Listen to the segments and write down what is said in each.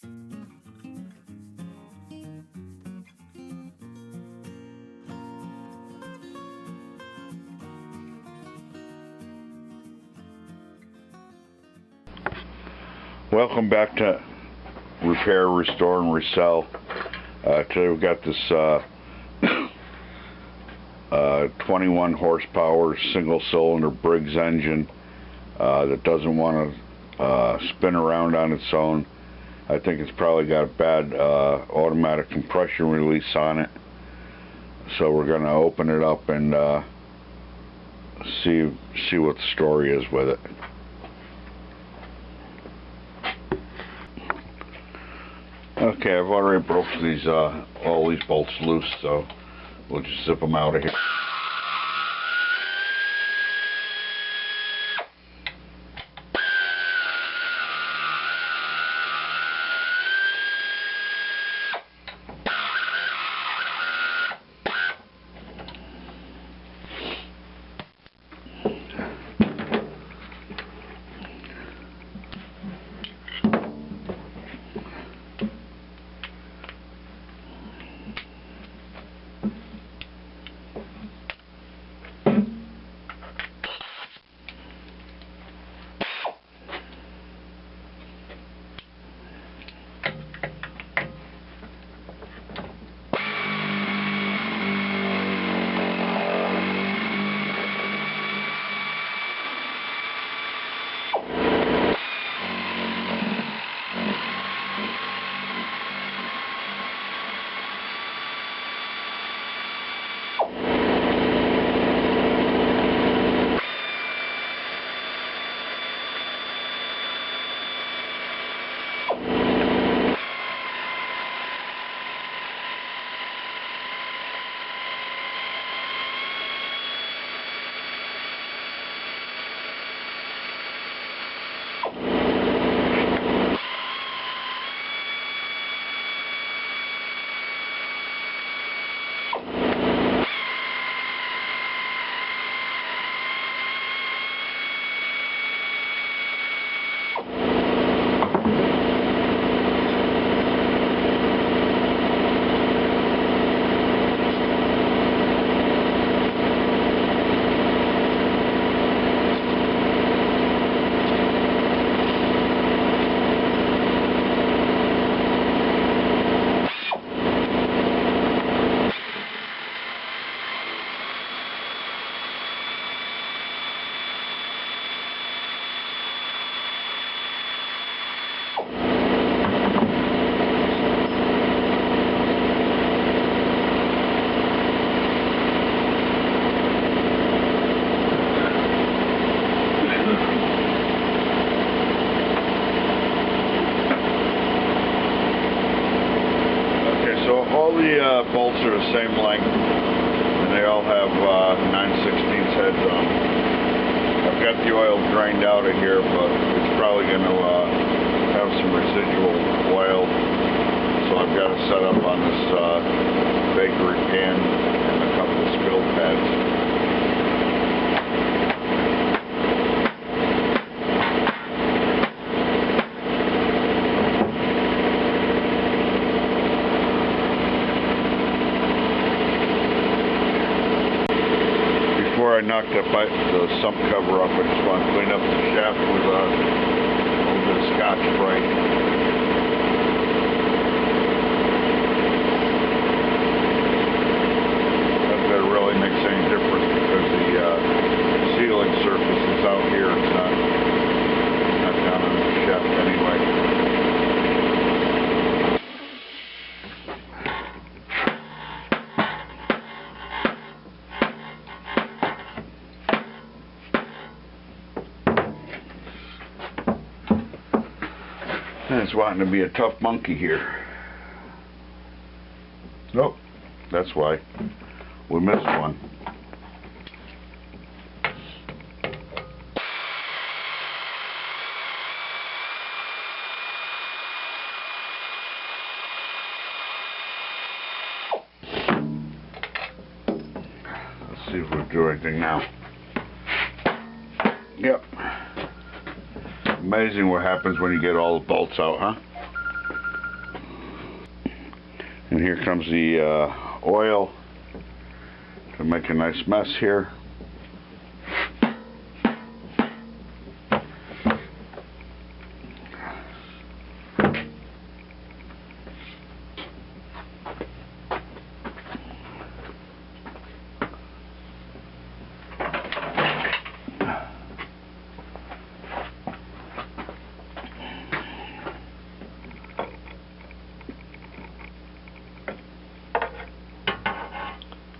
Welcome back to Repair, Restore, and Resell. Today we've got this 21 horsepower single cylinder Briggs engine that doesn't want to spin around on its own. I think it's probably got a bad automatic compression release on it. So we're going to open it up and see what the story is with it. Okay, I've already broke these all these bolts loose, so we'll just zip them out of here. All the bolts are the same length, and they all have 9/16 heads on them. I've got the oil drained out of here, but it's probably going to have some residual oil, so I've got to set up on this bakery pan and a couple of spill pads. Before I knock the sump cover up, I just want to clean up the shaft with a little bit of Scotch-Brite. Not that it really makes any difference because the sealing surface is out here. It's not down on the shaft anyway. It's wanting to be a tough monkey here. Nope, that's why we missed one. Let's see if we'll do anything now. Yep. Amazing what happens when you get all the bolts out, huh? And here comes the oil to make a nice mess here.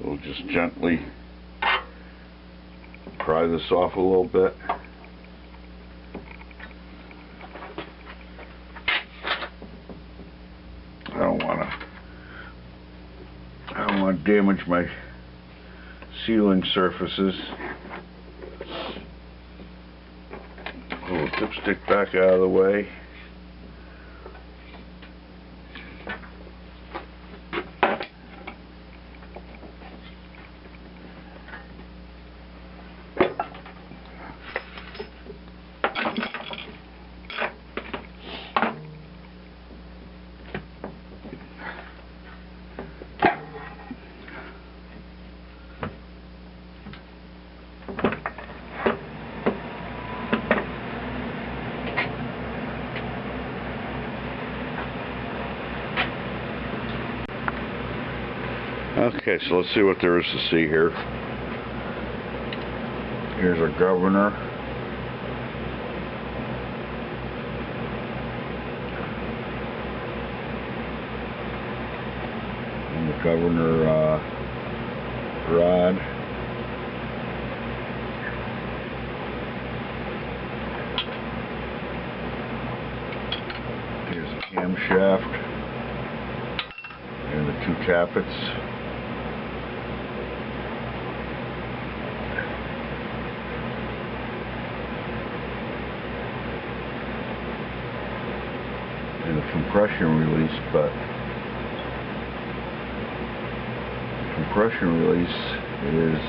We'll just gently pry this off a little bit. I don't want to damage my sealing surfaces. Pull the dipstick back out of the way. Okay, so let's see what there is to see here. Here's our governor. And the governor rod. Here's the camshaft and the two tappets. And the compression release, but the compression release is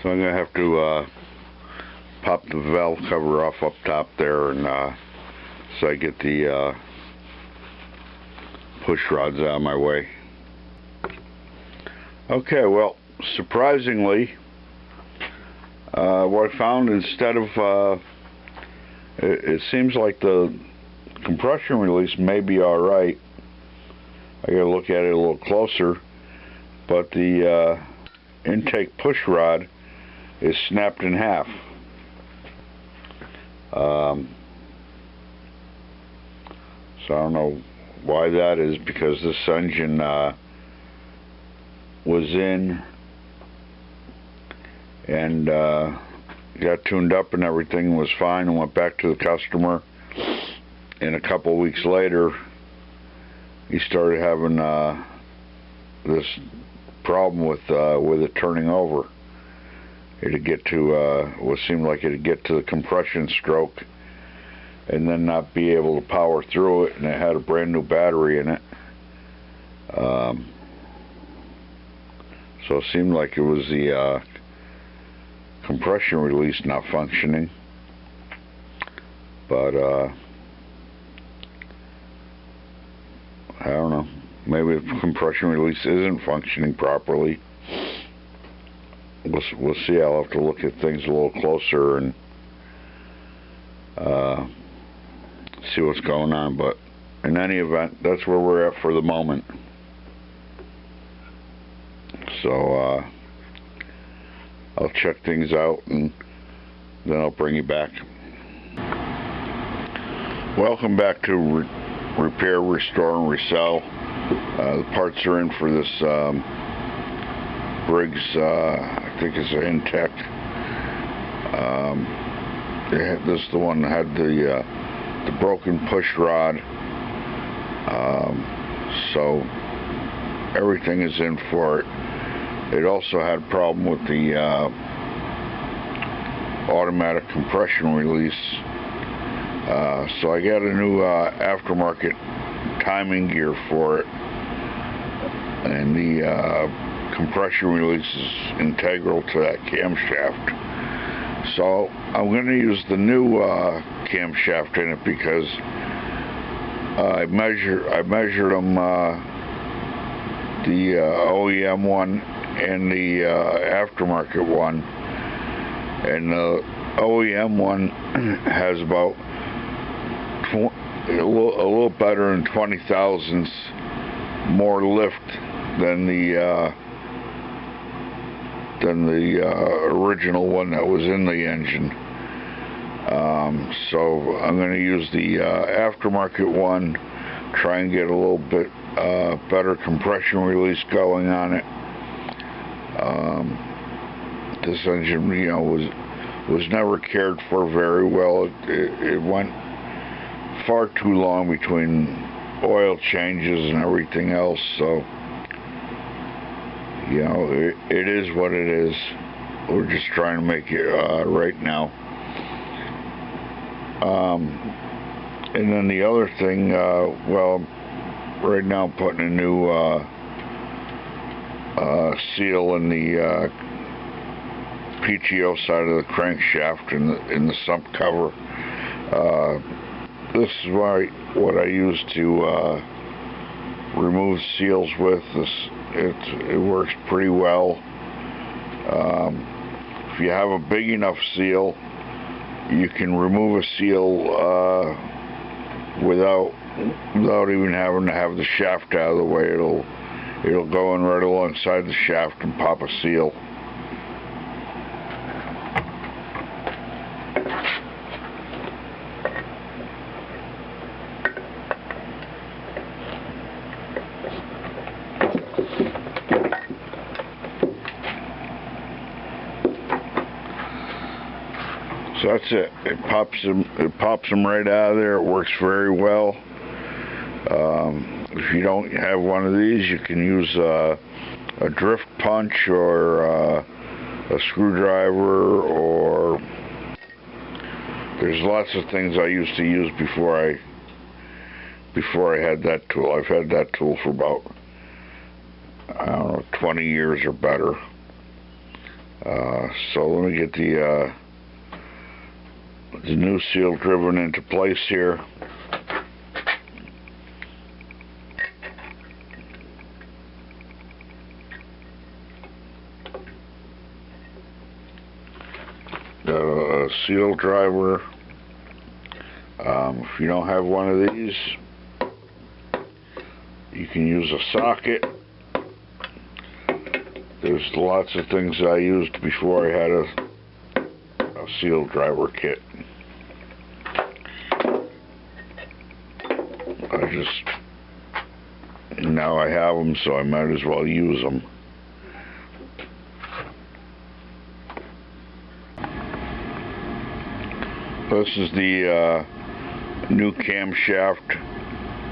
so I'm going to have to pop the valve cover off up top there, and so I get the push rods out of my way. Okay, well, surprisingly, what I found, instead of it seems like the compression release may be alright. I gotta look at it a little closer, but the intake push rod is snapped in half. So I don't know why that is, because this engine was in and got tuned up and everything was fine, and went back to the customer, and a couple of weeks later he started having this problem with it turning over. It'd get to what seemed like it'd get to the compression stroke and then not be able to power through it, and it had a brand new battery in it. So it seemed like it was the compression release not functioning, but I don't know, maybe the compression release isn't functioning properly. We'll see. I'll have to look at things a little closer and see see what's going on, but in any event, that's where we're at for the moment. So I'll check things out and then I'll bring you back. Welcome back to Repair, Restore, and Resell. The parts are in for this Briggs, I think it's an Intech. This is the one that had the broken push rod. So everything is in for it. It also had a problem with the automatic compression release. So I got a new aftermarket timing gear for it, and the compression release is integral to that camshaft. So I'm going to use the new camshaft in it because I measured them, the OEM one and the aftermarket one, and the OEM one has about a little better than 20 thousandths more lift than the original one that was in the engine. So I'm going to use the aftermarket one, try and get a little bit better compression release going on it. This engine, you know, was never cared for very well. It went far too long between oil changes and everything else, so you know, it is what it is. We're just trying to make it right now. And then the other thing, well, right now I'm putting a new seal in the PTO side of the crankshaft in the sump cover. This is what I use to remove seals with. It works pretty well. If you have a big enough seal, you can remove a seal without even having to have the shaft out of the way. It'll go in right alongside the shaft and pop a seal. So that's it. It pops them right out of there. It works very well. If you don't have one of these, you can use a drift punch or a screwdriver, or there's lots of things I used to use before I had that tool. I've had that tool for about, I don't know, 20 years or better. So let me get the new seal driven into place here. Got a seal driver. If you don't have one of these, you can use a socket. There's lots of things I used before I had a seal driver kit. Now I have them, so I might as well use them. This is the new camshaft.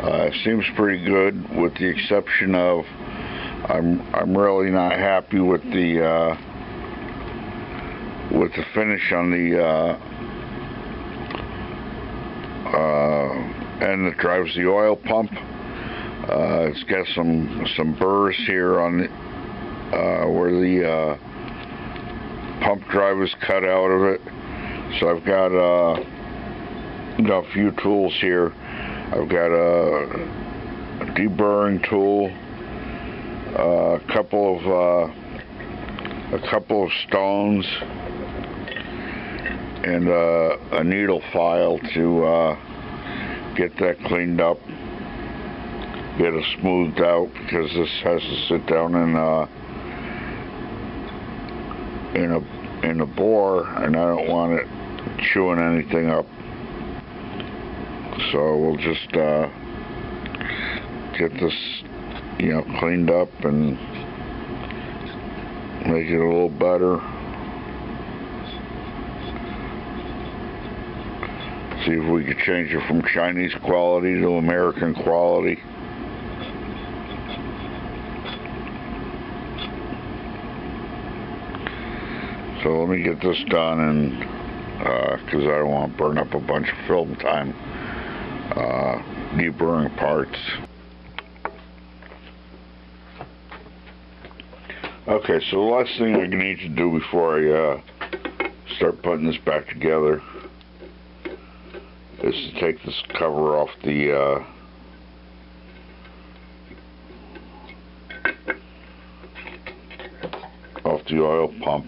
It seems pretty good, with the exception of I'm really not happy with the finish on the end that drives the oil pump. It's got some burrs here on the, where the pump drive is cut out of it. So I've got a few tools here. I've got a deburring tool, a couple of stones, and a needle file to get that cleaned up, get it smoothed out, because this has to sit down in a bore, and I don't want it chewing anything up. So we'll just get this, cleaned up and make it a little better. See if we could change it from Chinese quality to American quality. So let me get this done, and because I don't want to burn up a bunch of film time deburring parts. Okay, so the last thing I need to do before I start putting this back together is to take this cover off the oil pump,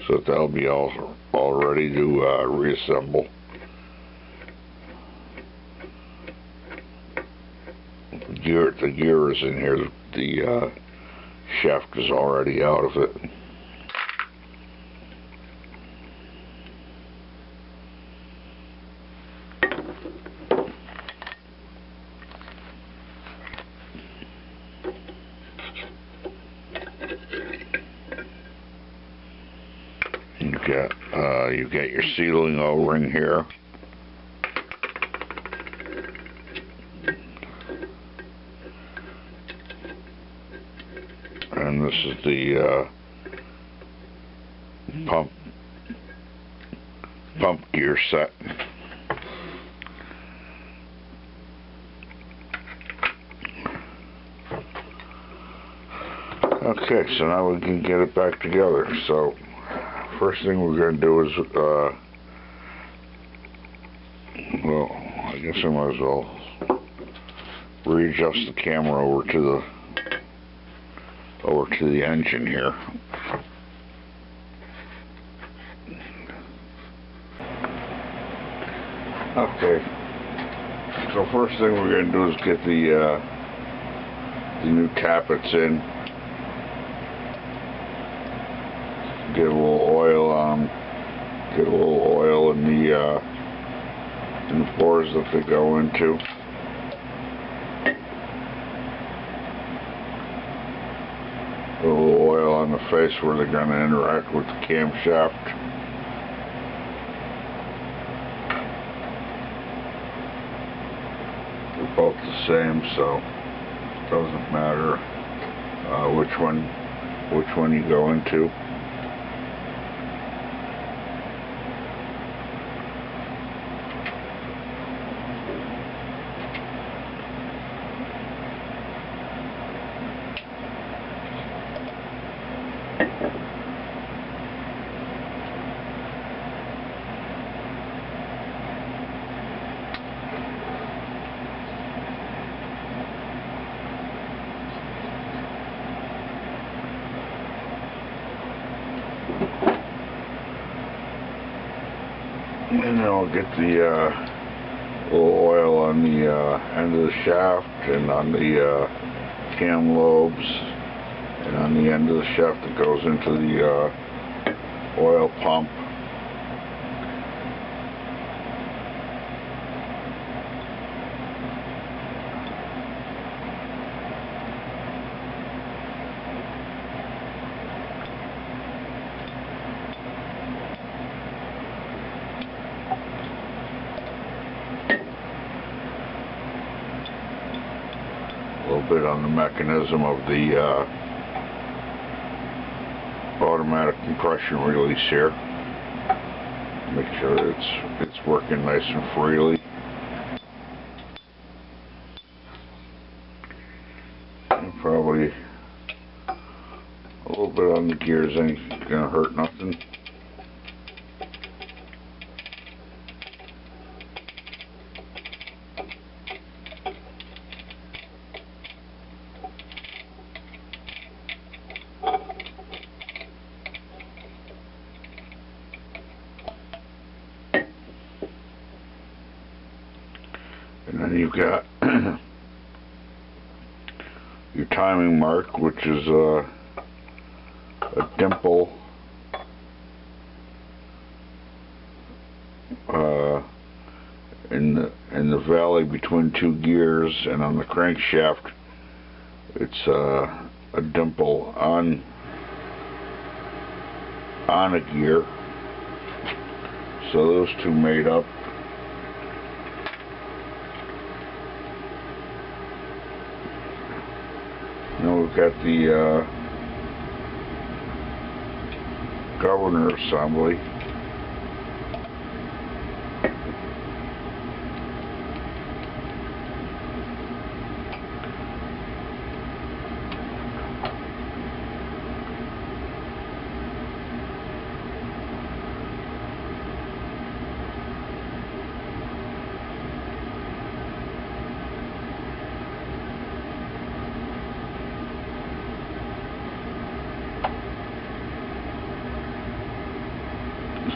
so that'll be all ready to reassemble. The gear is in here. The shaft is already out of it. You get your sealing O-ring here. And this is the pump gear set. Okay, so now we can get it back together. So first thing we're going to do is, well, I guess I might as well readjust the camera over to the engine here. Okay, so first thing we're going to do is get the new tappets in. Get a little oil on, get a little oil in the bores that they go into. A little oil on the face where they're going to interact with the camshaft. They're both the same, so it doesn't matter which one you go into. And then I'll get the little oil on the end of the shaft and on the cam lobes and on the end of the shaft that goes into the oil pump. Bit on the mechanism of the automatic compression release here. Make sure it's working nice and freely. And probably a little bit on the gears ain't gonna hurt nothing. And you've got your timing mark, which is a dimple in the valley between two gears, and on the crankshaft it's a dimple on a gear. So those two made up. Now we've got the governor assembly.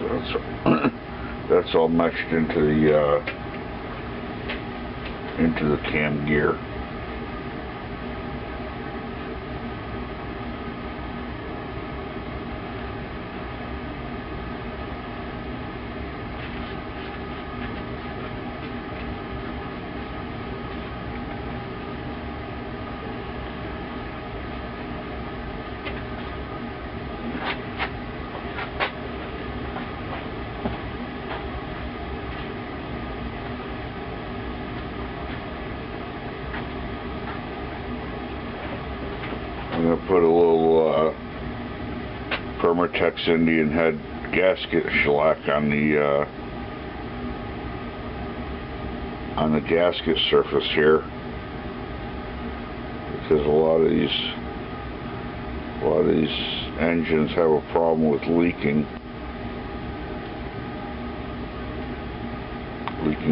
So that's all meshed into the cam gear. I'm going to put a little Permatex Indian head gasket shellac on the gasket surface here, because a lot of these engines have a problem with leaking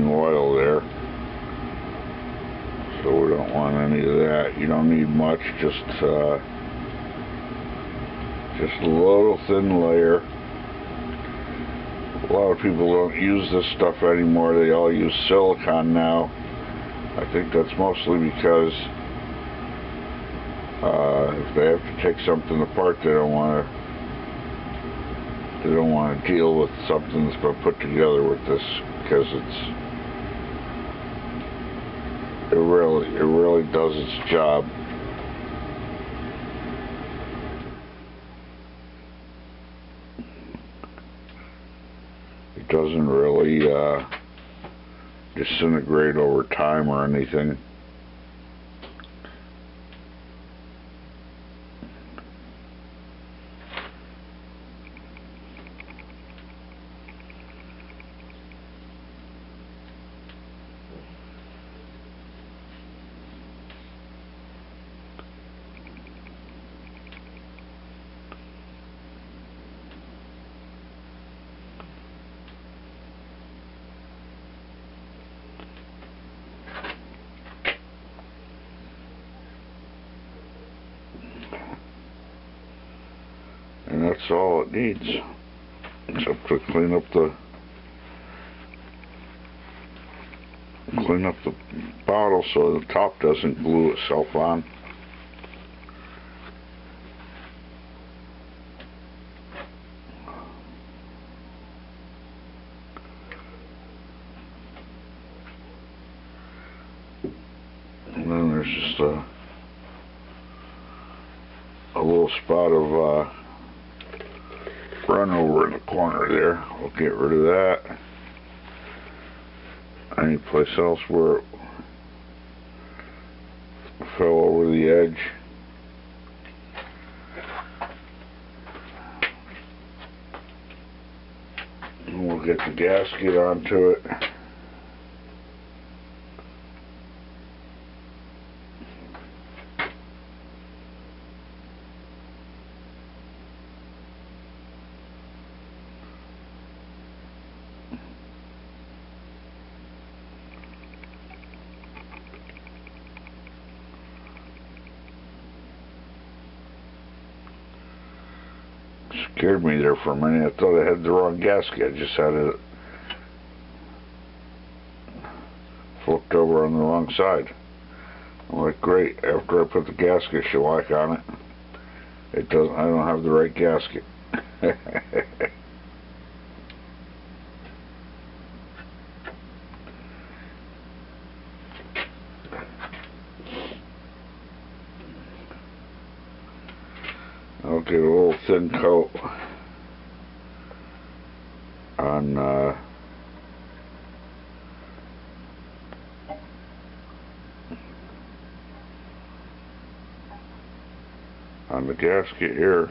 oil there. So we don't want any of that. You don't need much, just a little thin layer. A lot of people don't use this stuff anymore. They all use silicone now. I think that's mostly because if they have to take something apart, they don't want to deal with something that's been put together with this, because it really does its job. It doesn't really disintegrate over time or anything. And that's all it needs, except to clean up the bottle so the top doesn't glue itself on. And then there's just a little spot of run over in the corner there. We'll get rid of that. Any place else where it fell over the edge. And we'll get the gasket onto it. Scared me there for a minute. I thought I had the wrong gasket. I just had it flipped over on the wrong side. I'm like, great, after I put the gasket shellac on it, I don't have the right gasket. I'll get a little thin coat on the gasket here.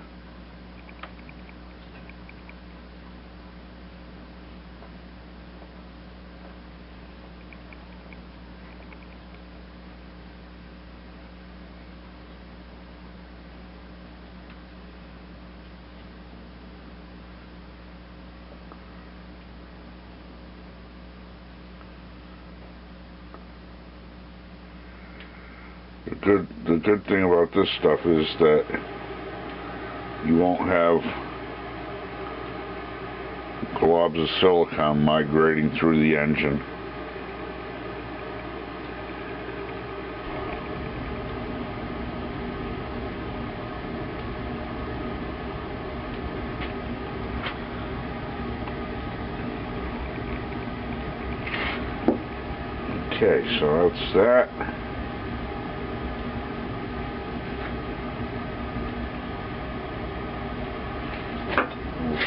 The good thing about this stuff is that you won't have globs of silicone migrating through the engine. Okay, so that's that.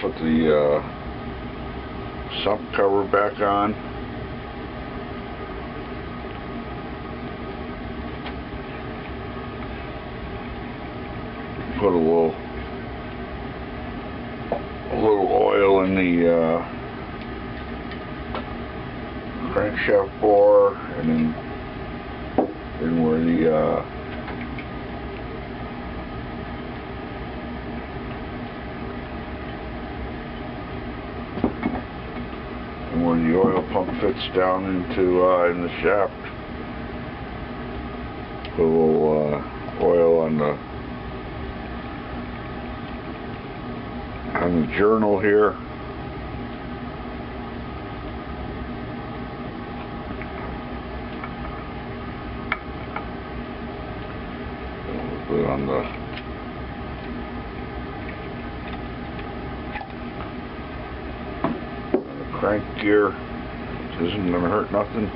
Put the sump cover back on. Put a little oil in the crankshaft bore, and then where the where the oil pump fits down into in the shaft. Put a little oil on the journal here. A little bit on the crank gear, which isn't going to hurt nothing.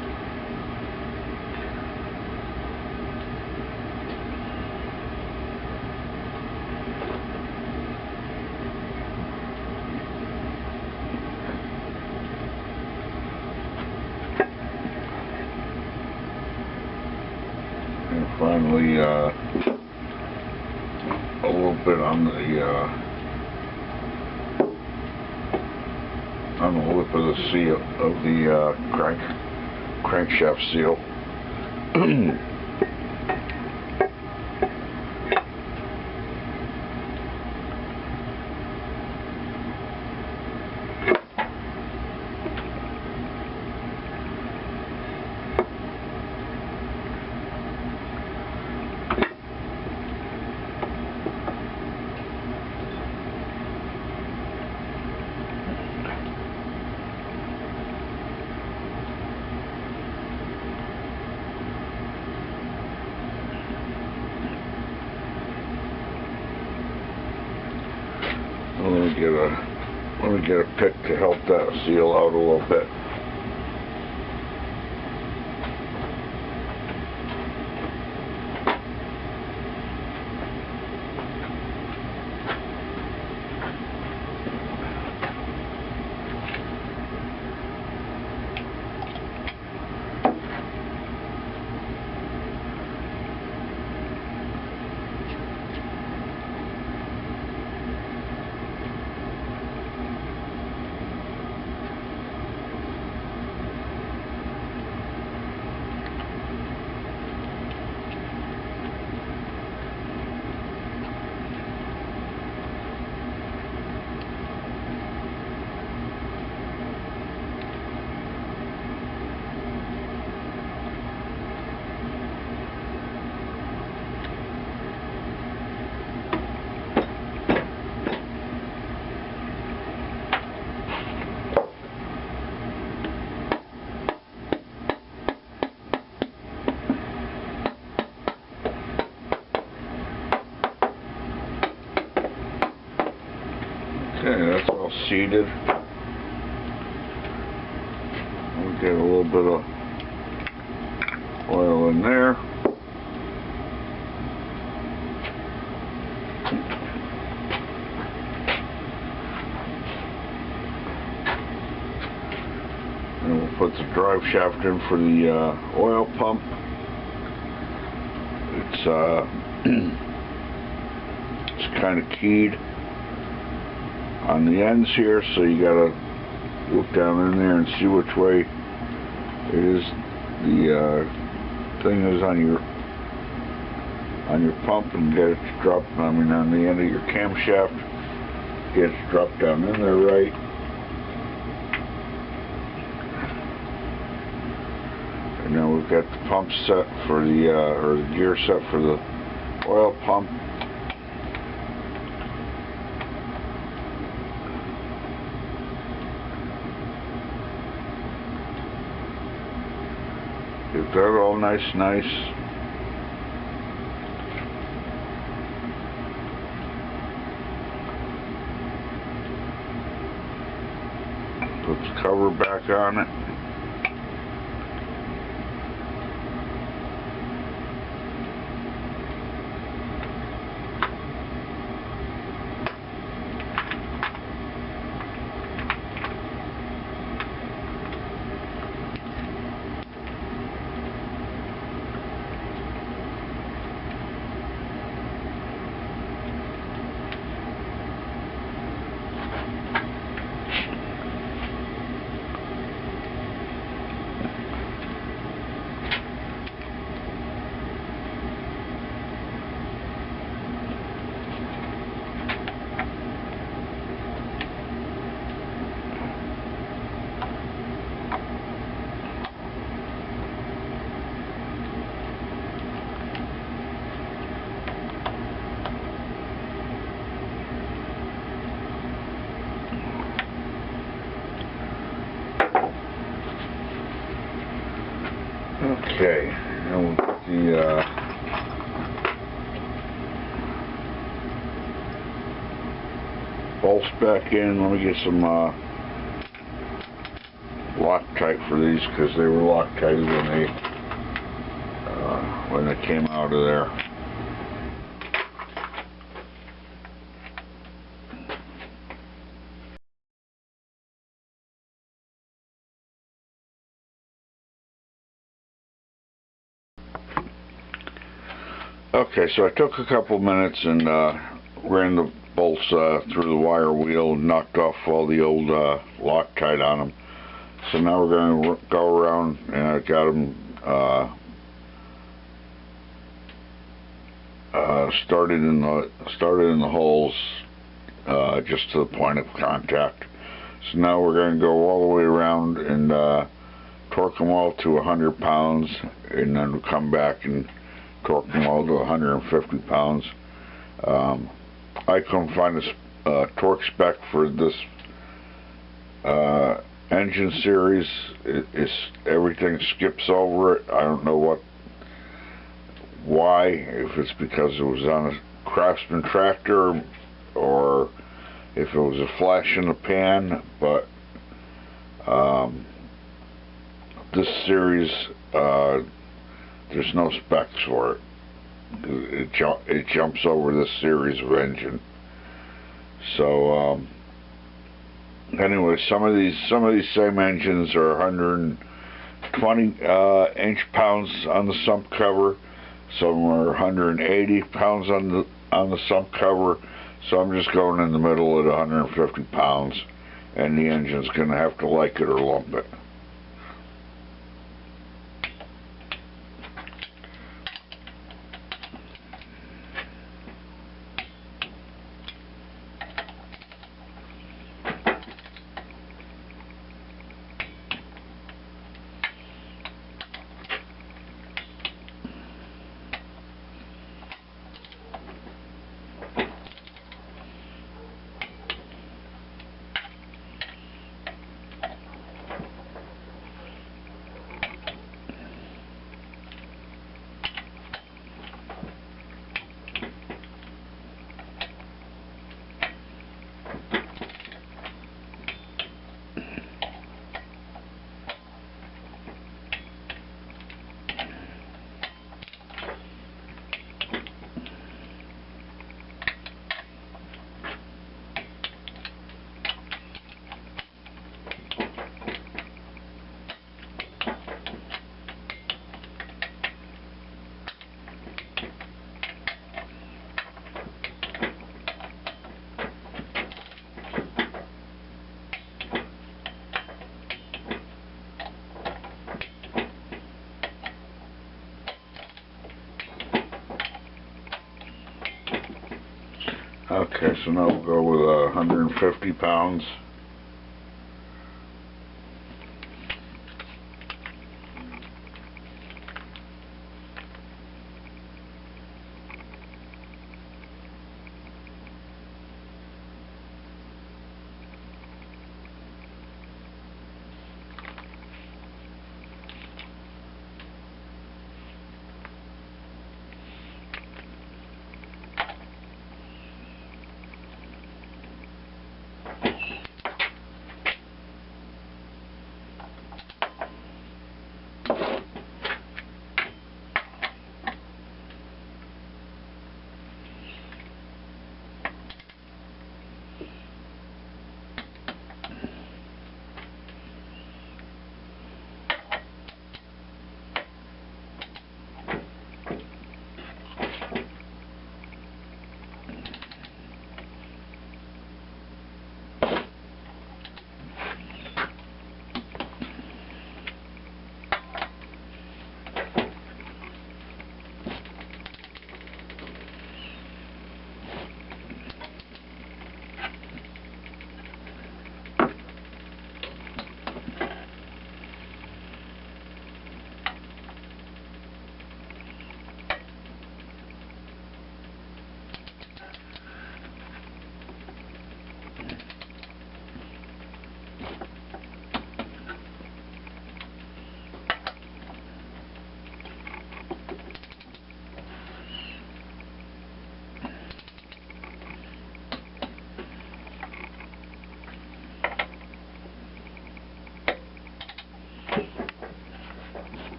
And finally, a little bit on the lip of the seal of the crankshaft seal. Let me get a pick to help that seal out a little bit. all seated. We'll get a little bit of oil in there. And we'll put the drive shaft in for the oil pump. It's it's kind of keyed on the ends here, so you gotta look down in there and see which way it is. The thing is on your pump, and get it to drop. I mean, on the end of your camshaft, get it to drop down in there right. And now we've got the pump set for the or the gear set for the oil pump. Get that all nice. Put the cover back on it. Okay, now we'll put the bolts back in. Let me get some Loctite for these, because they were Loctite when they came out of there. Okay, so I took a couple minutes and ran the bolts through the wire wheel and knocked off all the old Loctite on them. So now we're going to go around, and I got them started in the holes just to the point of contact. So now we're going to go all the way around and torque them all to 100 pounds, and then we'll come back and torque them all to 150 pounds. I couldn't find a torque spec for this engine series. Everything skips over it. I don't know why, if it's because it was on a Craftsman tractor or if it was a flash in the pan, but this series, there's no specs for it. It jumps over this series of engine. So anyway, some of these same engines are 120 inch-pounds on the sump cover. Some are 180 pounds on the sump cover. So I'm just going in the middle at 150 pounds, and the engine's going to have to like it or lump it. Okay, so now we'll go with 150 pounds.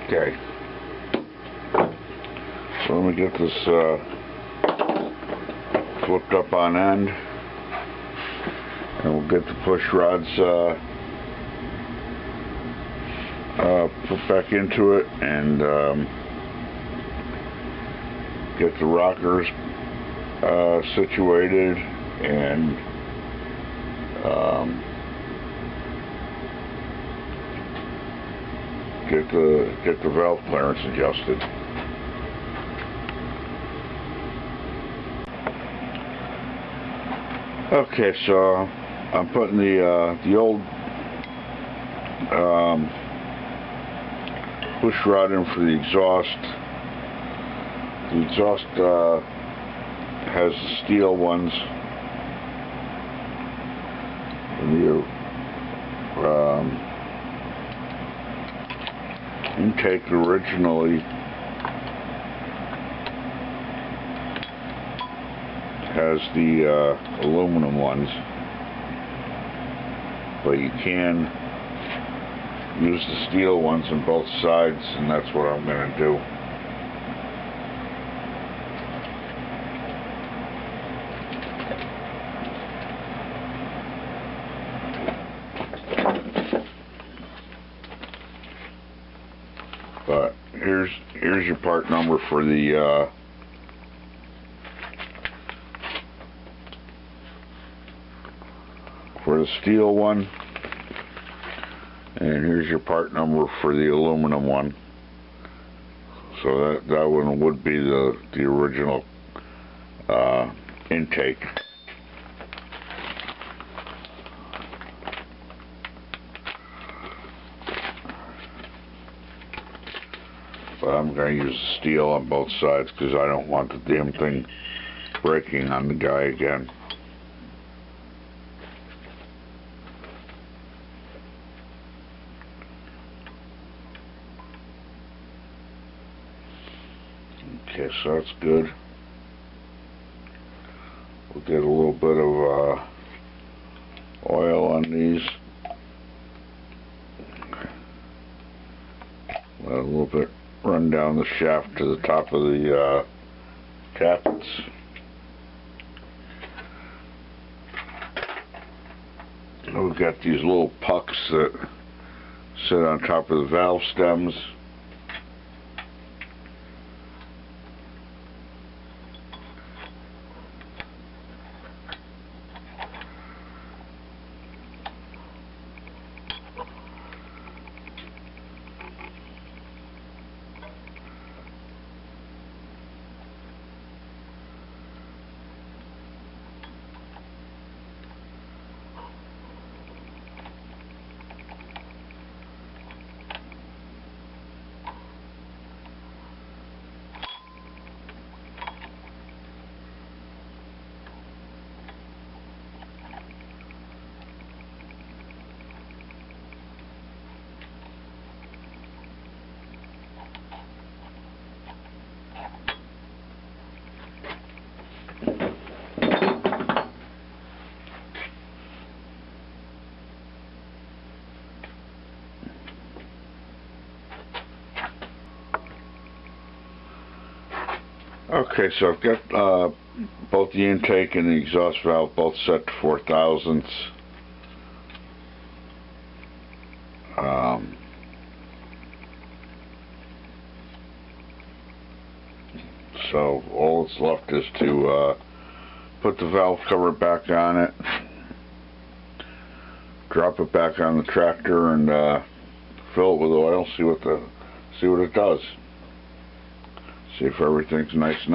Okay. So let me get this flipped up on end, and we'll get the push rods put back into it, and get the rockers situated, and get the valve clearance adjusted. Okay, so I'm putting the old push rod in for the exhaust. The exhaust has the steel ones, and the intake originally has the aluminum ones, but you can use the steel ones on both sides, and that's what I'm going to do. But here's here's your part number for the steel one, and here's your part number for the aluminum one. So that one would be the original intake. But I'm going to use steel on both sides because I don't want the damn thing breaking on the guy again. Okay, so that's good. We'll get a little bit of oil on these. Let a little bit run down the shaft to the top of the tappets. We've got these little pucks that sit on top of the valve stems. Okay, so I've got both the intake and the exhaust valve both set to 4/1000. So all that's left is to put the valve cover back on it, drop it back on the tractor, and fill it with oil. See what it does. See if everything's nice.